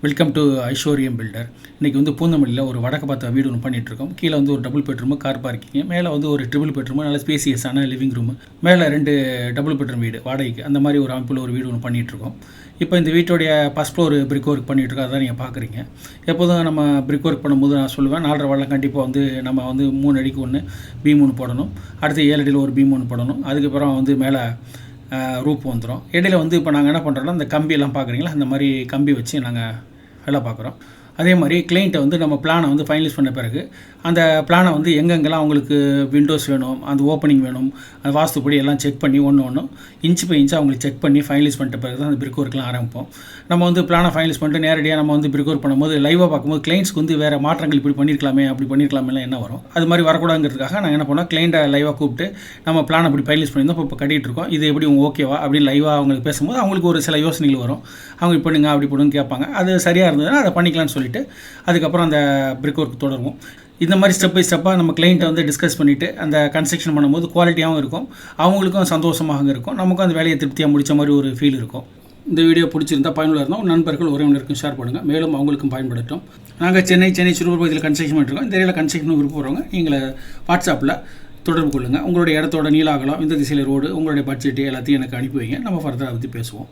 Welcome to ஐஸ்வர்யம் filter. இன்றைக்கி வந்து பூந்தமல்லியில் ஒரு வடக்கு பார்த்த வீடு ஒன்று பண்ணிகிட்ருக்கோம். கீழே வந்து ஒரு டபுள் பெட்ரூமு, கார் பார்க்கிங்கு, மேலே வந்து ஒரு ட்ரிபிள் பெட்ரூமு, நல்ல ஸ்பேசியஸான லிவிங் ரூமு, மேலே 2 டபுள் பெட்ரூம் வீடு வாடகைக்கு, அந்த மாதிரி ஒரு அமைப்பில் ஒரு வீடு ஒன்று பண்ணிகிட்ருக்கோம். இப்போ இந்த வீட்டோடைய ஃபஸ்ட் ஃப்ளோர் பிரிக் ஒர்க் பண்ணிகிட்ருக்கோம். அதான் நீங்கள் பார்க்குறீங்க. எப்போதும் நம்ம பிரிக் ஒர்க் பண்ணும்போது நான் சொல்லுவேன், 4.5 வாழை கண்டிப்பாக வந்து நம்ம வந்து 3 அடிக்கு ஒன்று பீம் ஒன்று போடணும், அடுத்து 7 அடியில் ஒரு பீம் ஒன்று போடணும், அதுக்கப்புறம் வந்து மேலே ரூப் வந்துடும். இடையில வந்து இப்போ நாங்கள் என்ன பண்ணுறோன்னா, இந்த கம்பியெல்லாம் பார்க்குறீங்களா, அந்த மாதிரி கம்பி வச்சு நாங்கள் வேலை பார்க்குறோம். அதே மாதிரி கிளைண்ட்டை வந்து நம்ம பிளானை வந்து ஃபைனலைஸ் பண்ண பிறகு அந்த பிளானை வந்து எங்கெங்கெல்லாம் அவங்களுக்கு விண்டோஸ் வேணும், அந்த ஓப்பனிங் வேணும், அந்த வாஸ்துப்படி எல்லாம் செக் பண்ணி ஒன்று இன்ச் பை இன்ச்சாக அவங்களுக்கு செக் பண்ணி ஃபைனலைஸ் பண்ணிட்ட பிறகு தான் அந்த பிரிக் ஒர்க்லாம் ஆரம்பிப்போம். நம்ம வந்து பிளானை ஃபைனலைஸ் பண்ணிட்டு நேரடியாக நம்ம வந்து பிரிக் ஒர்க் பண்ணும்போது லைவாக பார்க்கும்போது கிளைண்ட்ஸ்க்கு வந்து வேறு மாற்றங்கள் இப்படி பண்ணியிருக்கலாமே அப்படி பண்ணியிருக்கலாமே என்ன வரும், அது மாதிரி வரக்கூடாதுங்கிறதுக்காக நாங்கள் என்ன பண்ணோம், கிளைண்ட்டை லைவாக கூப்பிட்டு நம்ம பிளான் அப்படி ஃபைனலைஸ் பண்ணியிருந்தோம், இப்போ கட்டிகிட்டு இருக்கோம், இது எப்படி ஓகேவா அப்படின்னு லைவாக அவங்களுக்கு பேசும்போது அவங்களுக்கு ஒரு சில யோசனைகள் வரும். அவங்க இப்படி பண்ணுங்க அப்படி பண்ணுன்னு கேட்பாங்க. அது சரியாக இருந்ததுன்னா அதை பண்ணிக்கலாம்னு சொல்லிட்டு அதுக்கப்புறம் அந்த பிரிக் ஒர்க் தொடருவோம். இந்த மாதிரி ஸ்டெப் பை ஸ்டெப்பாக நம்ம கிளைண்ட்டை வந்து டிஸ்கஸ் பண்ணிவிட்டு அந்த கன்ஸ்ட்ரக்ஷன் பண்ணும்போது குவாலிட்டியாகவும் இருக்கும், அவங்களுக்கும் சந்தோஷமாக இருக்கும், நமக்கும் அந்த வேலையை திருப்தியாக முடித்த மாதிரி ஒரு ஃபீல் இருக்கும். இந்த வீடியோ பிடிச்சிருந்தால் பயனுள்ள இருந்தால் நண்பர்கள் உறவினருக்கும் ஷேர் பண்ணுங்கள், மேலும் அவங்களுக்கும் பயன்படுத்தும். நாங்கள் சென்னை சிறுவர் பகுதியில் கன்ஸ்ட்ரக்ஷன் பண்ணிருக்கோம். இந்த ஏரியாவில் கன்ஸ்ட்ரக்ஷன் விருப்பப்படுறவங்க எங்களை வாட்ஸ்அப்பில் தொடர்பு கொள்ளுங்கள். உங்களுடைய இடத்தோட நீள அகலம், இந்த திசையில் ரோடு, உங்களுடைய பட்ஜெட்டு எல்லாத்தையும் எனக்கு அனுப்பி வைங்க. நம்ம ஃபர்தராக பற்றி பேசுவோம்.